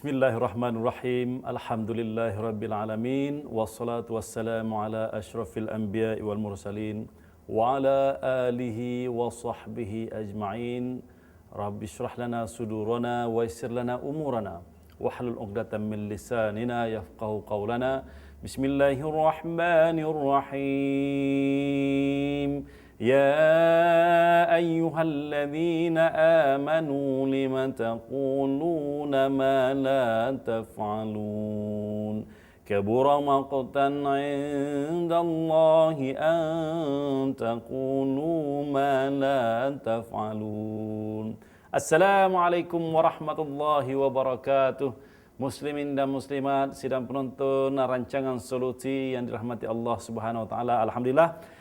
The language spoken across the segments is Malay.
Bismillahirrahmanirrahim. Alhamdulillahirabbil alamin wassalatu wassalamu ala asyrafil anbiya'i wal mursalin wa ala alihi wa sahbihi ajma'in. Rabbi shrah lana sudurana wa yassir lana umurana wahlul 'uqdatam min lisanina yafqahu qawlana. Bismillahirrahmanirrahim. يا أيها الذين آمنوا لم تقولون ما لا تفعلون كبر مقتا عند الله أن تقولوا ما لا تفعلون. Assalamualaikum warahmatullahi wabarakatuh. Muslimin dan muslimat, sidang penonton rancangan Solusi yang dirahmati Allah Subhanahu wa taala. Alhamdulillah,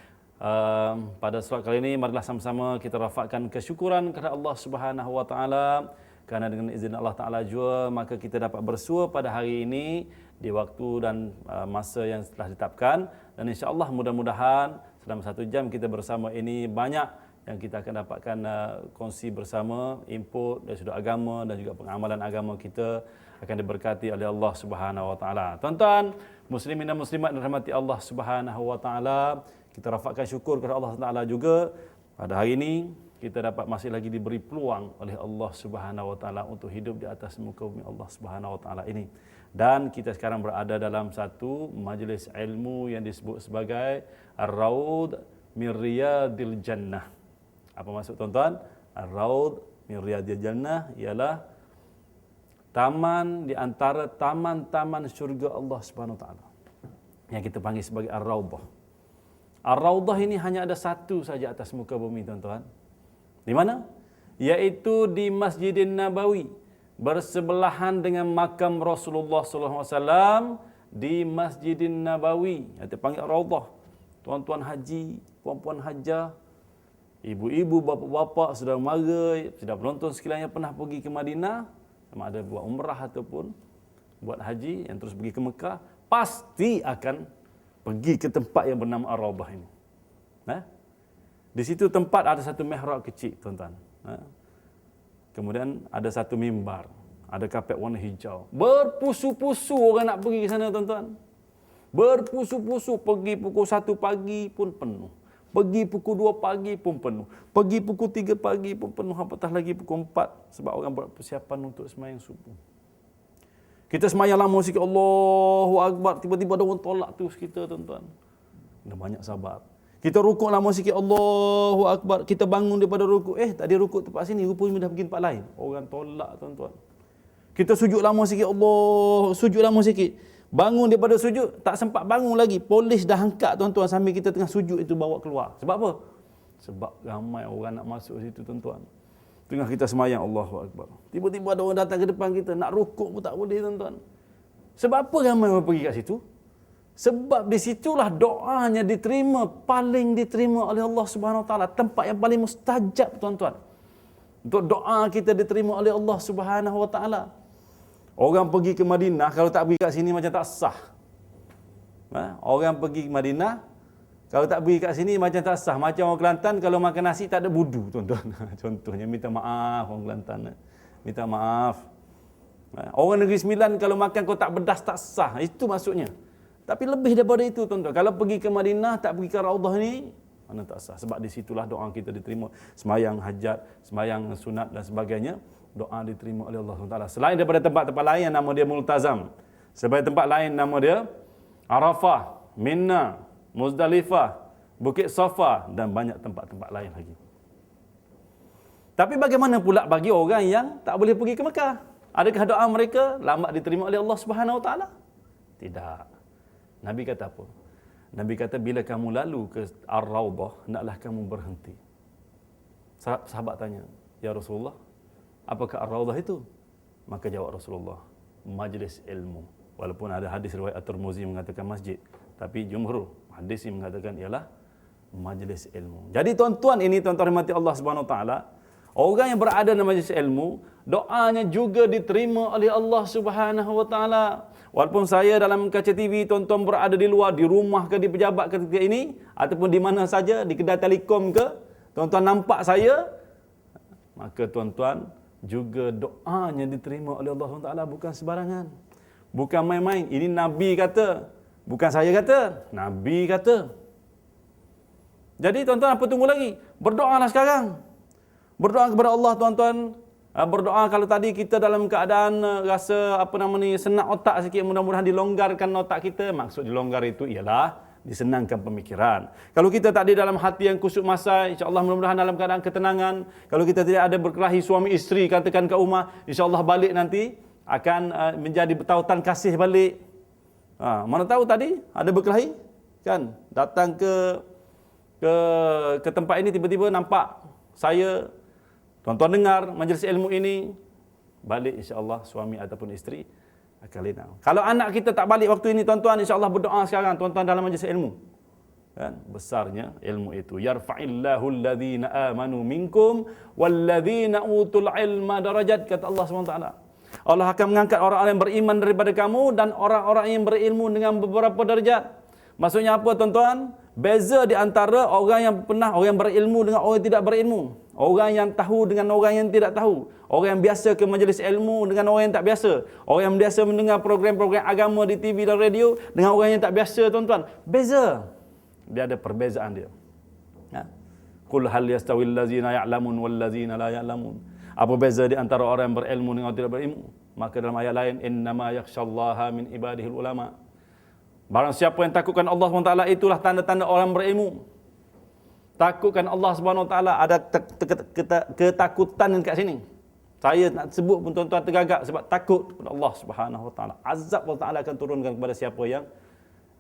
pada slot kali ini marilah sama-sama kita rafakkan kesyukuran kepada Allah Subhanahu wa taala, kerana dengan izin Allah taala jua maka kita dapat bersua pada hari ini di waktu dan masa yang telah ditetapkan, dan insya-Allah mudah-mudahan selama 1 jam kita bersama ini banyak yang kita akan dapatkan kongsi bersama, input dari sudut agama dan juga pengamalan agama kita akan diberkati oleh Allah Subhanahu wa taala. Tuan-tuan, muslimin dan muslimat yang dirahmati Allah Subhanahu wa taala, kita rafakkan syukur kepada Allah Taala juga pada hari ini kita dapat masih lagi diberi peluang oleh Allah Subhanahu wa taala untuk hidup di atas muka bumi Allah Subhanahu wa taala ini. Dan kita sekarang berada dalam satu majlis ilmu yang disebut sebagai Ar-Raud min Riyadil Jannah. Apa maksud tuan-tuan? Ar-Raud min Riyadil Jannah ialah taman di antara taman-taman syurga Allah Subhanahu wa taala, yang kita panggil sebagai Ar-Raudah. Ar-Raudah ini hanya ada satu saja atas muka bumi, tuan-tuan. Di mana? Yaitu di Masjidin Nabawi, bersebelahan dengan makam Rasulullah sallallahu alaihi wasallam di Masjidin Nabawi. Yang dipanggil Ar-Raudah. Tuan-tuan haji, puan-puan hajah, ibu-ibu, bapa-bapa, saudara mara, sudah penonton sekalian yang pernah pergi ke Madinah, sama ada buat umrah ataupun buat haji yang terus pergi ke Mekah, pasti akan pergi ke tempat yang bernama Ar-Raudah ini. Di situ tempat ada satu mihrab kecil, tuan-tuan. Kemudian ada satu mimbar, ada kapet warna hijau. Berpusu-pusu orang nak pergi ke sana, tuan-tuan. Berpusu-pusu, pergi pukul 1 pagi pun penuh. Pergi pukul 2 pagi pun penuh. Pergi pukul 3 pagi pun penuh. Apatah lagi pukul 4 sebab orang buat persiapan untuk sembahyang subuh. Kita semayang lama sikit, Allahu Akbar, tiba-tiba ada orang tolak terus kita, tuan-tuan. Dah banyak sabar. Kita rukuk lama sikit, Allahu Akbar, kita bangun daripada rukuk, tak ada rukuk tempat sini, rupanya dah pergi tempat lain. Orang tolak, tuan-tuan. Kita sujud lama sikit, sujud lama sikit. Bangun daripada sujud, tak sempat bangun lagi. Polis dah angkat, tuan-tuan, sambil kita tengah sujud itu bawa keluar. Sebab apa? Sebab ramai orang nak masuk situ, tuan-tuan. Tengah kita semayang, Allahu Akbar, tiba-tiba ada orang datang ke depan kita, nak rukuk pun tak boleh, tuan-tuan. Sebab apa ramai orang pergi kat situ? Sebab di situlah doanya diterima, paling diterima oleh Allah Subhanahu wa taala, tempat yang paling mustajab, tuan-tuan. Untuk doa kita diterima oleh Allah Subhanahu wa taala. Orang pergi ke Madinah kalau tak pergi kat sini macam tak sah. Orang pergi ke Madinah kalau tak pergi kat sini macam tak sah. Macam orang Kelantan kalau makan nasi tak ada wudu, tuan-tuan. Contohnya, minta maaf orang Kelantan. Minta maaf. Orang Negeri Sembilan kalau makan kau tak bedas tak sah. Itu maksudnya. Tapi lebih daripada itu, tuan-tuan. Kalau pergi ke Madinah tak pergi ke Raudah ni, mana tak sah. Sebab di situlah doa kita diterima. Semayang hajat, semayang sunat dan sebagainya, doa diterima oleh Allah SWT. Selain daripada tempat-tempat lain yang nama dia Multazam. Sebagai tempat lain nama dia Arafah, Mina, Muzdalifah, Bukit Safa dan banyak tempat-tempat lain lagi. Tapi bagaimana pula bagi orang yang tak boleh pergi ke Mekah? Adakah doa mereka lambat diterima oleh Allah Subhanahu wa taala? Tidak. Nabi kata apa? Nabi kata bila kamu lalu ke Ar-Raudah, hendaklah kamu berhenti. Sahabat tanya, "Ya Rasulullah, apakah Ar-Raudah itu?" Maka jawab Rasulullah, majlis ilmu. Walaupun ada hadis riwayat At-Tirmizi mengatakan masjid, tapi jumhur hadis ini mengatakan ialah majlis ilmu. Jadi tuan-tuan, ini tuan-tuan rahmati Allah Subhanahu wa taala, orang yang berada dalam majlis ilmu, doanya juga diterima oleh Allah Subhanahu wa taala. Walaupun saya dalam kaca TV, tuan-tuan berada di luar, di rumah ke, di pejabat ketika ini, ataupun di mana saja, di kedai telekom ke, tuan-tuan nampak saya, maka tuan-tuan juga doanya diterima oleh Allah SWT bukan sebarangan. Bukan main-main. Ini Nabi kata. Bukan saya kata. Nabi kata. Jadi tuan-tuan, apa tunggu lagi? Berdoalah sekarang. Berdoa kepada Allah, tuan-tuan. Berdoa kalau tadi kita dalam keadaan rasa senang otak sikit, mudah-mudahan dilonggarkan otak kita. Maksud dilonggar itu ialah disenangkan pemikiran. Kalau kita tak ada dalam hati yang kusuk masai, insya-Allah mudah-mudahan dalam keadaan ketenangan. Kalau kita tidak ada berkelahi suami isteri, katakan ke rumah, insya-Allah balik nanti akan menjadi bertautan kasih balik. Mana tahu tadi ada berkelahi, kan? Datang ke tempat ini tiba-tiba nampak saya, tuan-tuan dengar majlis ilmu ini, balik insya-Allah suami ataupun isteri akan lina. Kalau anak kita tak balik waktu ini, tuan-tuan, insya-Allah berdoa sekarang, tuan-tuan, dalam majlis ilmu. Kan? Besarnya ilmu itu. Yarfa'illahu alladhina amanu minkum walladhina utul ilma darajat, kata Allah SWT. Allah akan mengangkat orang-orang yang beriman daripada kamu dan orang-orang yang berilmu dengan beberapa darjat. Maksudnya apa, tuan-tuan? Beza di antara orang yang berilmu dengan orang yang tidak berilmu. Orang yang tahu dengan orang yang tidak tahu. Orang yang biasa ke majlis ilmu dengan orang yang tak biasa. Orang yang biasa mendengar program-program agama di TV dan radio dengan orang yang tak biasa, tuan-tuan. Beza. Dia ada perbezaan dia. Qul hal yastawil ladzina ya'lamun wal ladzina la ya'lamun. Apa beza di antara orang yang berilmu dengan orang yang tidak berilmu? Maka dalam ayat lain, innama yakhshallaha min ibadihil ulama. Barang siapa yang takutkan Allah SWT, itulah tanda-tanda orang berilmu. Takutkan Allah SWT, ada ketakutan kat sini. Saya nak sebut pun tuan-tuan tergagak sebab takut kepada Allah SWT. Azab Allah Ta'ala akan turunkan kepada siapa yang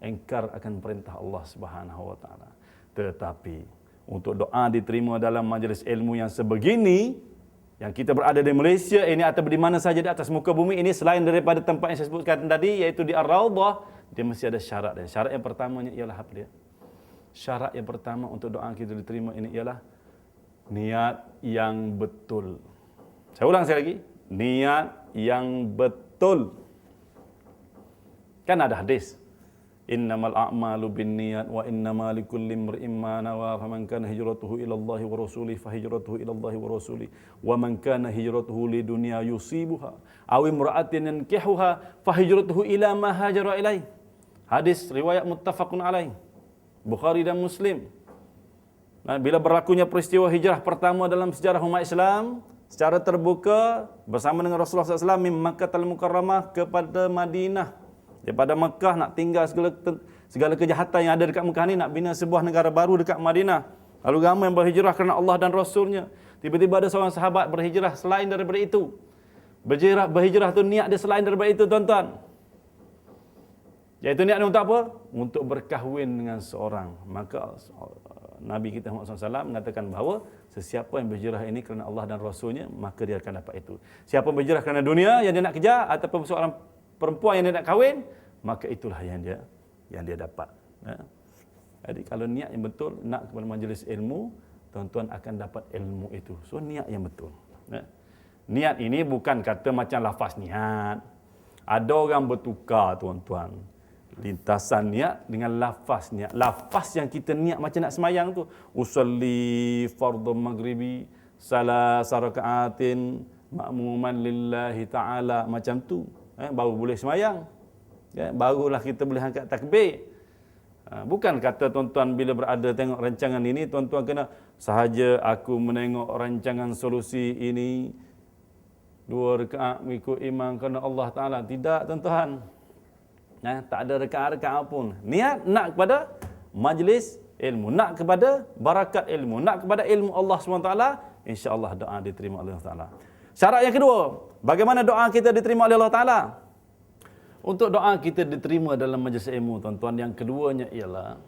engkar akan perintah Allah SWT. Tetapi untuk doa diterima dalam majlis ilmu yang sebegini, yang kita berada di Malaysia ini atau di mana saja di atas muka bumi ini, selain daripada tempat yang saya sebutkan tadi, iaitu di Ar-Rawdah, dia mesti ada syarat dia. Syarat yang pertamanya ialah apa dia? Syarat yang pertama untuk doa kita diterima ini ialah niat yang betul. Saya ulang sekali lagi, niat yang betul. Kan ada hadis, innamal a'malu binniyat wa innamal likulli imri'in ma nawa, faman kana hijratuhu ila Allah wa rasulih fa hijratuhu ila Allah wa rasulih, wa man kana hijratuhu lidunya yusibuha aw imra'atin yankihuha fa hijratuhu ila ma hajara ilaih. Hadis riwayat muttafaqun alaih, Bukhari dan Muslim. Nah, bila berlakunya peristiwa hijrah pertama dalam sejarah umat Islam secara terbuka bersama dengan Rasulullah SAW min Makkah al-Mukarramah kepada Madinah, daripada Mekah nak tinggal segala kejahatan yang ada dekat Mekah ni, nak bina sebuah negara baru dekat Madinah. Lalu ramai yang berhijrah kerana Allah dan Rasulnya. Tiba-tiba ada seorang sahabat berhijrah selain daripada itu. Berhijrah tu niat dia selain daripada itu, tuan-tuan. Iaitu niat dia untuk apa? Untuk berkahwin dengan seorang. Maka Nabi kita Muhammad SAW mengatakan bahawa sesiapa yang berhijrah ini kerana Allah dan Rasulnya, maka dia akan dapat itu. Siapa berhijrah kerana dunia yang dia nak kejar, ataupun seorang perempuan yang dia nak kahwin, maka itulah yang dia dapat. Jadi kalau niat yang betul nak kepada majlis ilmu, tuan-tuan akan dapat ilmu itu. So niat yang betul. Niat ini bukan kata macam lafaz niat. Ada orang bertukar, tuan-tuan, lintasan niat dengan lafaz niat. Lafaz yang kita niat macam nak semayang tu, usalli fardhu maghribi salasa rakaatin ma'muman lillahi ta'ala, macam tu. Baru boleh semayang. Barulah kita boleh angkat takbir. Bukan kata tuan-tuan bila berada tengok rancangan ini, tuan-tuan kena sahaja aku menengok rancangan solusi ini 2 rakaat mengikut imam kerana Allah Ta'ala. Tidak, tuan-tuan. Tak ada rakaat-rakaat pun. Niat nak kepada majlis ilmu, nak kepada barakat ilmu, nak kepada ilmu Allah SWT, insya-Allah doa diterima oleh Allah Ta'ala. Syarat yang kedua, bagaimana doa kita diterima oleh Allah Ta'ala? Untuk doa kita diterima dalam majlis ilmu, tuan-tuan, yang keduanya ialah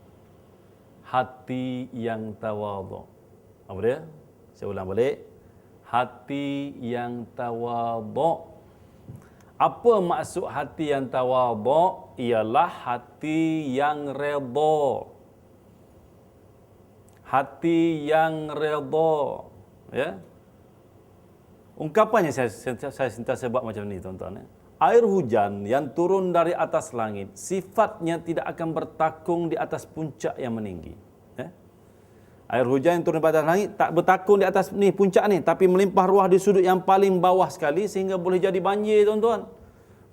hati yang tawadhu. Apa dia? Saya ulang balik. Hati yang tawadhu. Apa maksud hati yang tawadhu? Ialah hati yang redha. Hati yang redha. Ya. Ungkapannya saya sentiasa buat macam ni, tuan-tuan. Air hujan yang turun dari atas langit, sifatnya tidak akan bertakung di atas puncak yang meninggi. Air hujan yang turun di atas langit tak bertakun di atas ni puncak ni, tapi melimpah ruah di sudut yang paling bawah sekali sehingga boleh jadi banjir, tuan-tuan.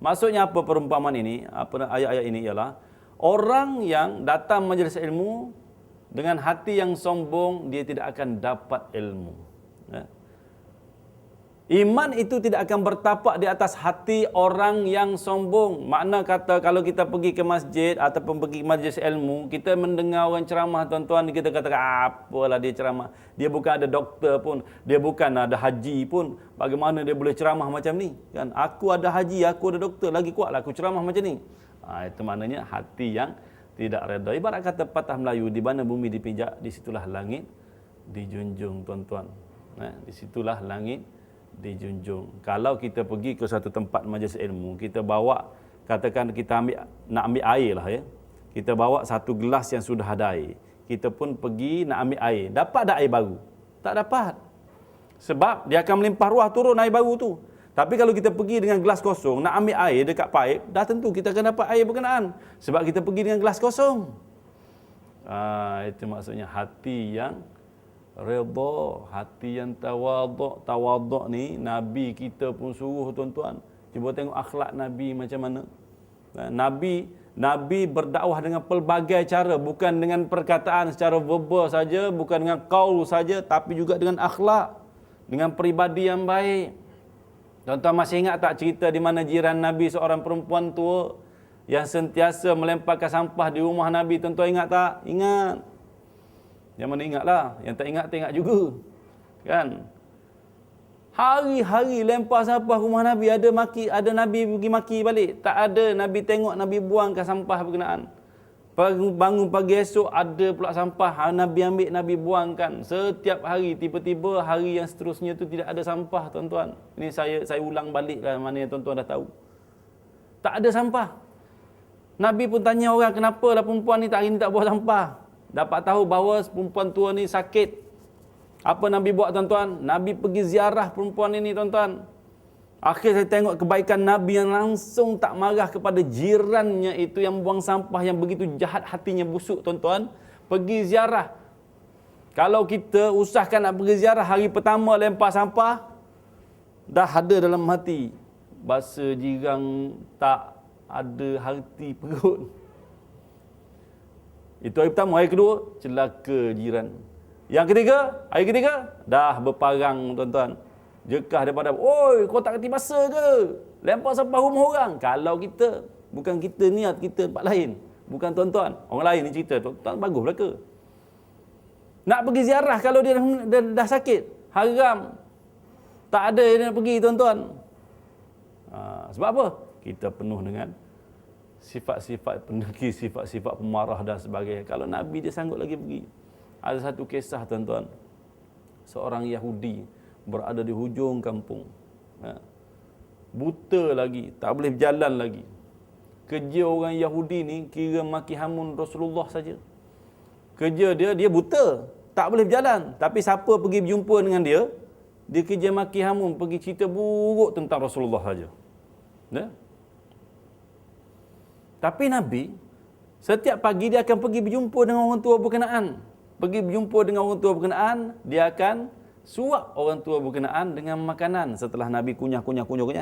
Maksudnya apa perumpamaan ini? Apa ayat-ayat ini ialah orang yang datang majlis ilmu dengan hati yang sombong, dia tidak akan dapat ilmu. Ya. Iman itu tidak akan bertapak di atas hati orang yang sombong. Makna kata kalau kita pergi ke masjid ataupun pergi ke majlis ilmu, kita mendengar orang ceramah, tuan-tuan, kita katakan apalah dia ceramah. Dia bukan ada doktor pun, dia bukan ada haji pun. Bagaimana dia boleh ceramah macam ni? Kan? Aku ada haji, aku ada doktor, lagi kuatlah aku ceramah macam ni. Itu maknanya hati yang tidak redha. Ibarat kata patah Melayu, di mana bumi dipijak, di situlah langit dijunjung, tuan-tuan. Di situlah langit dijunjung. Kalau kita pergi ke satu tempat majlis ilmu, kita bawa, katakan kita nak ambil air lah ya. Kita bawa satu gelas yang sudah ada air. Kita pun pergi nak ambil air. Dapat tak air baru? Tak dapat. Sebab dia akan melimpah ruah turun air baru tu. Tapi kalau kita pergi dengan gelas kosong, nak ambil air dekat paip, dah tentu kita akan dapat air berkenaan. Sebab kita pergi dengan gelas kosong. Itu maksudnya hati yang redha, hati yang tawaduk. Tawaduk ni Nabi kita pun suruh, tuan-tuan. Cuba tengok akhlak Nabi macam mana. Nabi berdakwah dengan pelbagai cara, bukan dengan perkataan secara verbal saja, bukan dengan qaul saja, tapi juga dengan akhlak, dengan peribadi yang baik. Tuan-tuan masih ingat tak cerita di mana jiran Nabi seorang perempuan tua yang sentiasa melemparkan sampah di rumah Nabi? Tuan-tuan ingat tak? Ingat. Yang mana ingatlah, yang tak ingat juga. Kan? Hari-hari lempar sampah rumah Nabi, ada Nabi pergi maki balik. Tak ada, Nabi tengok Nabi buangkan sampah berkenaan. Bangun pagi esok ada pula sampah, Nabi ambil, Nabi buangkan. Setiap hari, tiba-tiba hari yang seterusnya tu tidak ada sampah, tuan-tuan. Ini saya ulang balik lah, mana yang tuan-tuan dah tahu. Tak ada sampah. Nabi pun tanya orang, kenapa lah perempuan ni hari ni tak buang sampah? Dapat tahu bahawa perempuan tua ni sakit. Apa Nabi buat, tuan-tuan? Nabi pergi ziarah perempuan ini, tuan-tuan. Akhir saya tengok kebaikan Nabi yang langsung tak marah kepada jirannya itu yang buang sampah, yang begitu jahat hatinya, busuk, tuan-tuan. Pergi ziarah. Kalau kita usahkan nak pergi ziarah, hari pertama lempar sampah, dah ada dalam hati, bahasa jiran tak ada hati perut. Itu hari pertama. Hari kedua, celaka jiran. Yang ketiga, hari ketiga, dah berparang, tuan-tuan. Jekah daripada, oi, kau tak kerti masa ke? Lempar sampah rumah orang. Kalau kita, bukan kita niat, kita tempat lain. Bukan tuan-tuan. Orang lain ni cerita, tuan-tuan bagus belaka. Nak pergi ziarah kalau dia dah sakit, haram. Tak ada yang nak pergi, tuan-tuan. Sebab apa? Kita penuh dengan sifat-sifat pendengki, sifat-sifat pemarah dan sebagainya. Kalau Nabi dia sanggup lagi pergi. Ada satu kisah, tuan-tuan. Seorang Yahudi berada di hujung kampung. Buta lagi, tak boleh berjalan lagi. Kerja orang Yahudi ni kira maki hamun Rasulullah saja. Kerja dia buta, tak boleh berjalan. Tapi siapa pergi berjumpa dengan dia kerja maki hamun, pergi cerita buruk tentang Rasulullah saja. Tapi Nabi, setiap pagi dia akan pergi berjumpa dengan orang tua berkenaan. Pergi berjumpa dengan orang tua berkenaan, dia akan suap orang tua berkenaan dengan makanan. Setelah Nabi kunyah,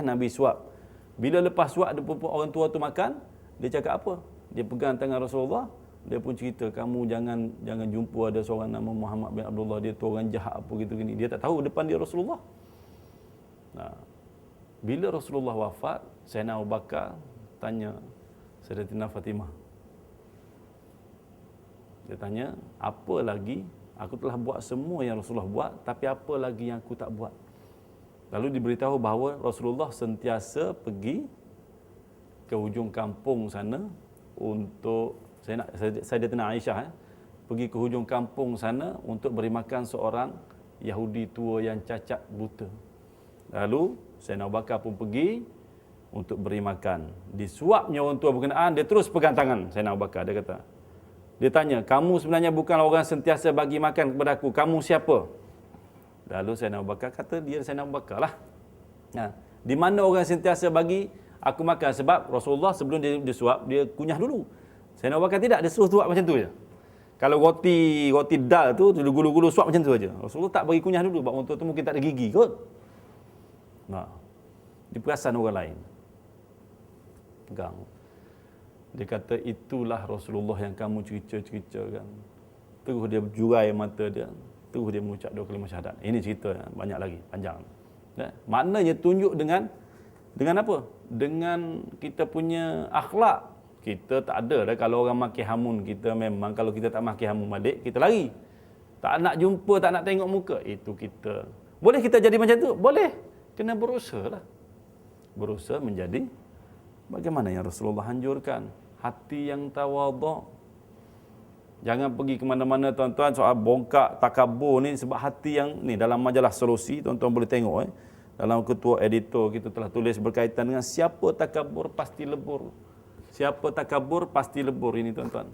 Nabi suap. Bila lepas suap, orang tua tu makan, dia cakap apa? Dia pegang tangan Rasulullah, dia pun cerita, kamu jangan jumpa ada seorang nama Muhammad bin Abdullah, dia tu orang jahat apa gitu gini. Dia tak tahu depan dia Rasulullah. Bila Rasulullah wafat, Sayyidina Abu Bakar tanya Sayyidatina Fatimah. Dia tanya, apa lagi? Aku telah buat semua yang Rasulullah buat, tapi apa lagi yang aku tak buat? Lalu diberitahu bahawa Rasulullah sentiasa pergi ke hujung kampung sana untuk, Sayyidatina Aisyah pergi ke hujung kampung sana untuk beri makan seorang Yahudi tua yang cacat buta. Lalu Sayyidina Abu Bakar pun pergi untuk beri makan. Disuapnya orang tua berkenaan, dia terus pegang tangan Sayyidina Abu Bakar. Dia tanya, kamu sebenarnya bukanlah orang sentiasa bagi makan kepada aku, kamu siapa? Lalu Sayyidina Abu Bakar kata, dia Sayyidina Abu Bakar lah. Di mana orang sentiasa bagi aku makan? Sebab Rasulullah sebelum dia suap, dia kunyah dulu. Sayyidina Abu Bakar tidak, dia suruh suap macam tu je. Kalau roti dal tu gulu-gulu suap macam tu aja. Rasulullah tak bagi kunyah dulu, sebab untuk tu mungkin tak ada gigi kot. Nah, dia perasan orang lain. Pegang. Dia kata, itulah Rasulullah yang kamu cerita-ceritakan. Terus dia jurai mata dia. Terus dia mengucap dua kalimah syahadat. Ini cerita banyak lagi, panjang. Maknanya tunjuk dengan apa? Dengan kita punya akhlak. Kita tak ada dah kalau orang maki hamun kita, memang kalau kita tak maki hamun balik, kita lari. Tak nak jumpa, tak nak tengok muka. Itu kita. Boleh kita jadi macam tu? Boleh. Kena berusaha lah. Berusaha menjadi bagaimana yang Rasulullah anjurkan. Hati yang tawaduk. Jangan pergi ke mana-mana tuan-tuan soal bongkak takabur ni, sebab hati yang ni dalam majalah Solusi, tuan-tuan boleh tengok dalam ketua editor kita telah tulis berkaitan dengan siapa takabur pasti lebur. Siapa takabur pasti lebur ini tuan-tuan.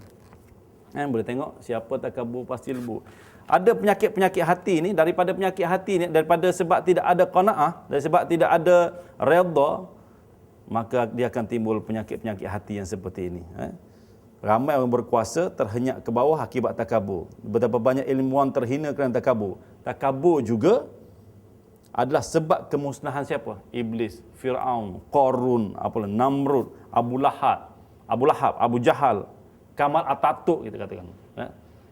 Boleh tengok siapa takabur pasti lebur. Ada penyakit-penyakit hati ni, daripada penyakit hati ni, daripada sebab tidak ada qanaah, dari sebab tidak ada redha, maka dia akan timbul penyakit-penyakit hati yang seperti ini. Ramai orang berkuasa terhenyak ke bawah akibat takabur. Betapa banyak ilmuwan terhina kerana takabur. Takabur juga adalah sebab kemusnahan siapa? Iblis, Fir'aun, Qarun, Namrud, Abu Lahab, Abu Jahal, Kamal Ataturk kita katakan.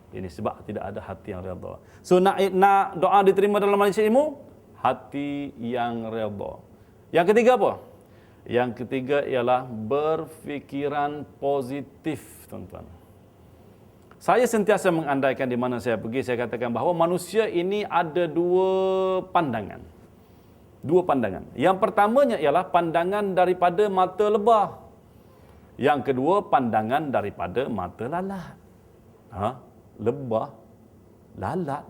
Ini sebab tidak ada hati yang redha. So nak doa diterima dalam majlis ilmu, hati yang redha. Yang ketiga apa? Yang ketiga ialah berfikiran positif, tuan-tuan. Saya sentiasa mengandaikan di mana saya pergi, saya katakan bahawa manusia ini ada dua pandangan. Dua pandangan. Yang pertamanya ialah pandangan daripada mata lebah. Yang kedua, pandangan daripada mata lalat. Lebah, lalat.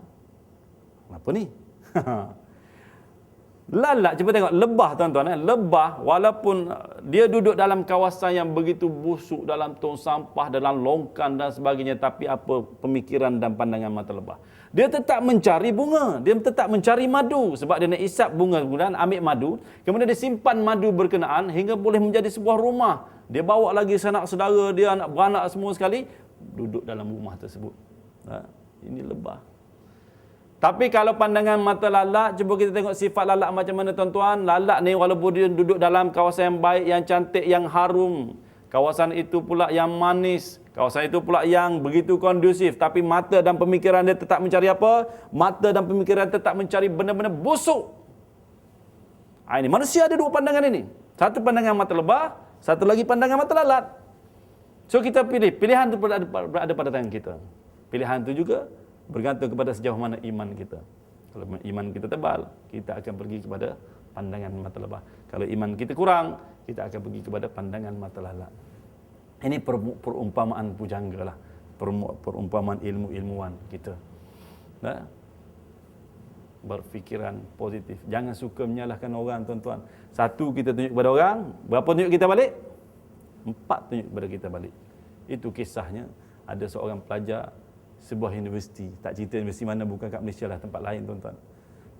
Apa ni? Lalat, cuba tengok lebah tuan-tuan. Lebah walaupun dia duduk dalam kawasan yang begitu busuk, dalam tong sampah, dalam longkan dan sebagainya, tapi apa pemikiran dan pandangan mata lebah? Dia tetap mencari bunga, dia tetap mencari madu, sebab dia nak isap bunga, kemudian ambil madu, kemudian dia simpan madu berkenaan hingga boleh menjadi sebuah rumah. Dia bawa lagi sanak saudara dia, anak beranak semua sekali duduk dalam rumah tersebut. Ini lebah. Tapi kalau pandangan mata lalat, cuba kita tengok sifat lalat macam mana tuan-tuan. Lalat ni walaupun dia duduk dalam kawasan yang baik, yang cantik, yang harum, kawasan itu pula yang manis, kawasan itu pula yang begitu kondusif, tapi mata dan pemikiran dia tetap mencari apa? Mata dan pemikiran tetap mencari benda-benda busuk. Ini manusia ada dua pandangan ini. Satu pandangan mata lebah, satu lagi pandangan mata lalat. So kita pilih. Pilihan itu berada pada tangan kita. Pilihan itu juga bergantung kepada sejauh mana iman kita. Kalau iman kita tebal, kita akan pergi kepada pandangan mata lebah. Kalau iman kita kurang, kita akan pergi kepada pandangan mata lalat. Ini perumpamaan pujangga lah. Perumpamaan ilmu-ilmuwan kita. Berfikiran positif. Jangan suka menyalahkan orang, tuan-tuan. Satu, kita tunjuk kepada orang. Berapa tunjuk kita balik? 4 tunjuk kepada kita balik. Itu kisahnya. Ada seorang pelajar sebuah universiti, tak cerita universiti mana, bukan kat Malaysia lah, tempat lain tuan-tuan.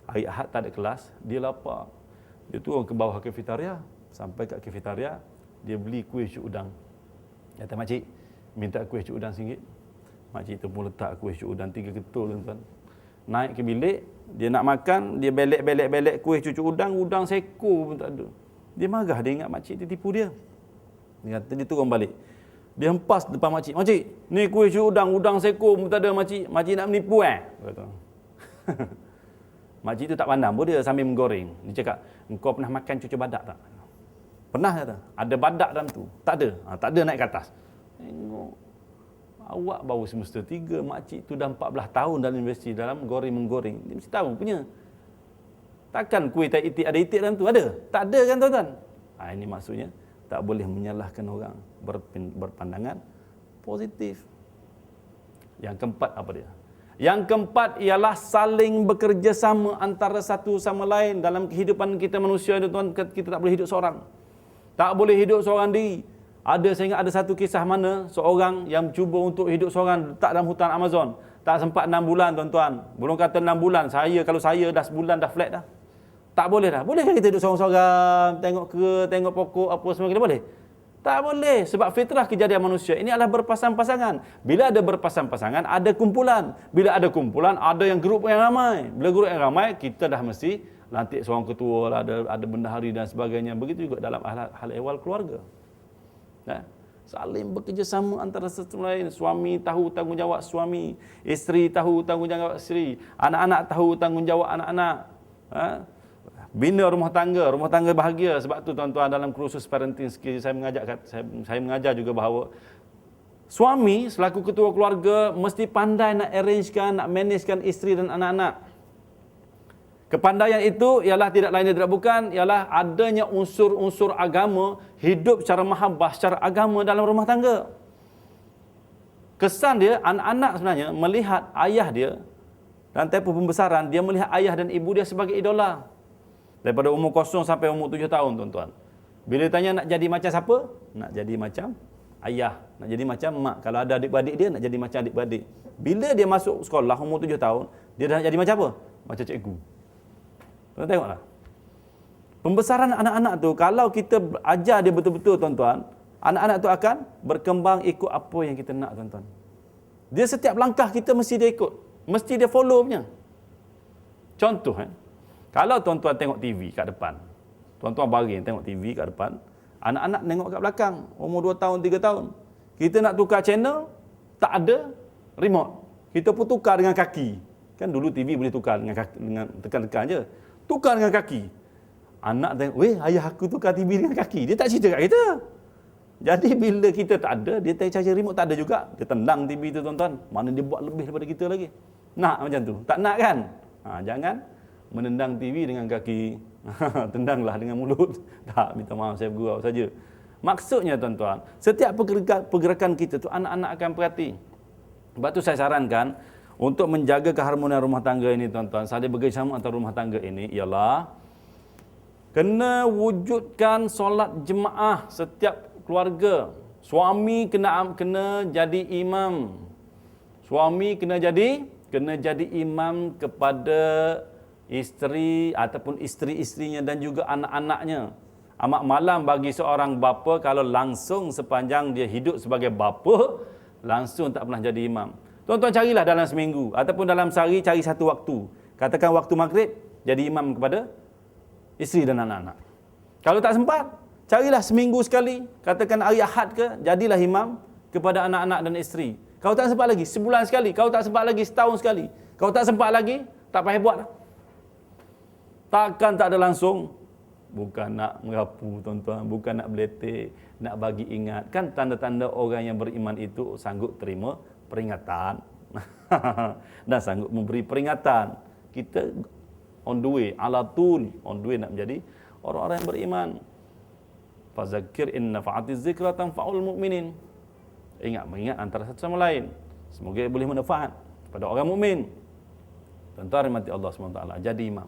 Hari Ahad tak ada kelas, dia lapar. Dia turun ke bawah kafetaria, sampai kat kafetaria, dia beli kuih cuk udang. Dia kata, "Makcik, minta kuih cuk udang RM1." Makcik tu pun letak kuih cuk udang 3 ketul tuan-tuan. Naik ke bilik, dia nak makan, dia belek kuih cuk udang seko pun tak ada. Dia marah, dia ingat makcik dia tipu dia. Dia kata, dia turun balik. Dia hempas depan makcik. "Makcik, ni kuih cuk udang seko pun tak ada makcik. Makcik nak menipu kata. Makcik tu tak pandang pun, dia sambil menggoreng. Dia cakap, "Engkau pernah makan cucu badak tak?" "Pernah," kata. "Ada badak dalam tu?" "Tak ada." "Tak ada, naik ke atas." Tengok. Awak baru semester 3, makcik tu dah 14 tahun dalam universiti, dalam menggoreng. Dia mesti tahu punya. Takkan kuih tak itik ada itik dalam tu? Ada? Tak ada kan tuan-tuan? Ini maksudnya tak boleh menyalahkan orang, berpandangan positif. Yang keempat apa dia? Yang keempat ialah saling bekerjasama antara satu sama lain. Dalam kehidupan kita manusia ini, tuan, kita tak boleh hidup seorang. Tak boleh hidup seorang diri. Saya ingat ada satu kisah mana seorang yang cuba untuk hidup seorang letak dalam hutan Amazon. Tak sempat 6 bulan tuan-tuan. Belum kata 6 bulan. Kalau saya dah sebulan dah flat dah. Tak boleh dah. Bolehkah kita duduk seorang-seorang, tengok pokok apa semua, kita boleh? Tak boleh, sebab fitrah kejadian manusia ini adalah berpasang-pasangan. Bila ada berpasang-pasangan, ada kumpulan. Bila ada kumpulan, ada yang grup yang ramai. Bila grup yang ramai, kita dah mesti lantik seorang ketua lah, ada bendahari dan sebagainya. Begitu juga dalam hal ehwal keluarga. Saling bekerjasama antara satu sama lain. Suami tahu tanggungjawab suami, isteri tahu tanggungjawab isteri, anak-anak tahu tanggungjawab anak-anak. Bina rumah tangga bahagia. Sebab tu tuan-tuan, dalam kursus parenting skill saya mengajar juga bahawa suami selaku ketua keluarga mesti pandai nak arrangekan, nak managekan isteri dan anak-anak. Kepandaian itu ialah tidak lain dan tidak bukan, ialah adanya unsur-unsur agama, hidup secara mahabbah, secara agama dalam rumah tangga. Kesan dia, anak-anak sebenarnya melihat ayah dia, dalam tempoh pembesaran, dia melihat ayah dan ibu dia sebagai idola. Daripada umur 0 sampai umur 7 tahun, tuan-tuan. Bila tanya nak jadi macam siapa? Nak jadi macam ayah. Nak jadi macam mak. Kalau ada adik-beradik dia, nak jadi macam adik-beradik. Bila dia masuk sekolah umur 7 tahun, dia dah nak jadi macam apa? Macam cikgu. Tuan tengoklah. Pembesaran anak-anak tu, kalau kita ajar dia betul-betul, tuan-tuan, anak-anak tu akan berkembang ikut apa yang kita nak, tuan-tuan. Dia setiap langkah kita mesti dia ikut. Mesti dia follow punya. Contoh, kalau tuan-tuan tengok TV kat depan, tuan-tuan baring tengok TV kat depan, anak-anak tengok kat belakang, umur 2 tahun, 3 tahun. Kita nak tukar channel, tak ada remote. Kita pun tukar dengan kaki. Kan dulu TV boleh tukar dengan kaki, dengan tekan-tekan je. Tukar dengan kaki. Anak tengok, weh, ayah aku tukar TV dengan kaki. Dia tak cerita kat kita. Jadi bila kita tak ada, dia cari remote tak ada juga. Dia tendang TV tu, tuan-tuan. Mana dia buat lebih daripada kita lagi. Nak macam tu? Tak nak kan? Jangan menendang TV dengan kaki. Tendanglah dengan mulut. Tak, minta maaf, saya bergurau saja. Maksudnya, tuan-tuan, setiap pergerakan kita tu anak-anak akan perhati. Sebab tu saya sarankan untuk menjaga keharmonian rumah tangga ini, tuan-tuan, saling bekerjasama antara rumah tangga ini ialah kena wujudkan solat jemaah setiap keluarga. Suami kena jadi imam. Suami kena jadi imam kepada isteri ataupun isteri-isterinya dan juga anak-anaknya. Amat malam bagi seorang bapa kalau langsung sepanjang dia hidup sebagai bapa, langsung tak pernah jadi imam. Tuan-tuan carilah dalam seminggu ataupun dalam sehari cari satu waktu. Katakan waktu maghrib, jadi imam kepada isteri dan anak-anak. Kalau tak sempat, carilah seminggu sekali. Katakan hari Ahad ke, jadilah imam kepada anak-anak dan isteri. Kalau tak sempat lagi, sebulan sekali. Kalau tak sempat lagi, setahun sekali. Kalau tak sempat lagi, tak payah buat. Takkan tak ada langsung. Bukan nak merapu, tuan-tuan. Bukan nak beletek, nak bagi ingat. Kan tanda-tanda orang yang beriman itu sanggup terima peringatan. Dan sanggup memberi peringatan. Kita on the way, ala tul, on the way nak menjadi orang-orang yang beriman. Fazakir in nafa'atiz zikra tanfa'ul mu'minin. Ingat mengingat antara satu sama lain. Semoga boleh manfaat kepada orang mukmin. Tuan-tuan rahmati Allah SWT, jadi imam.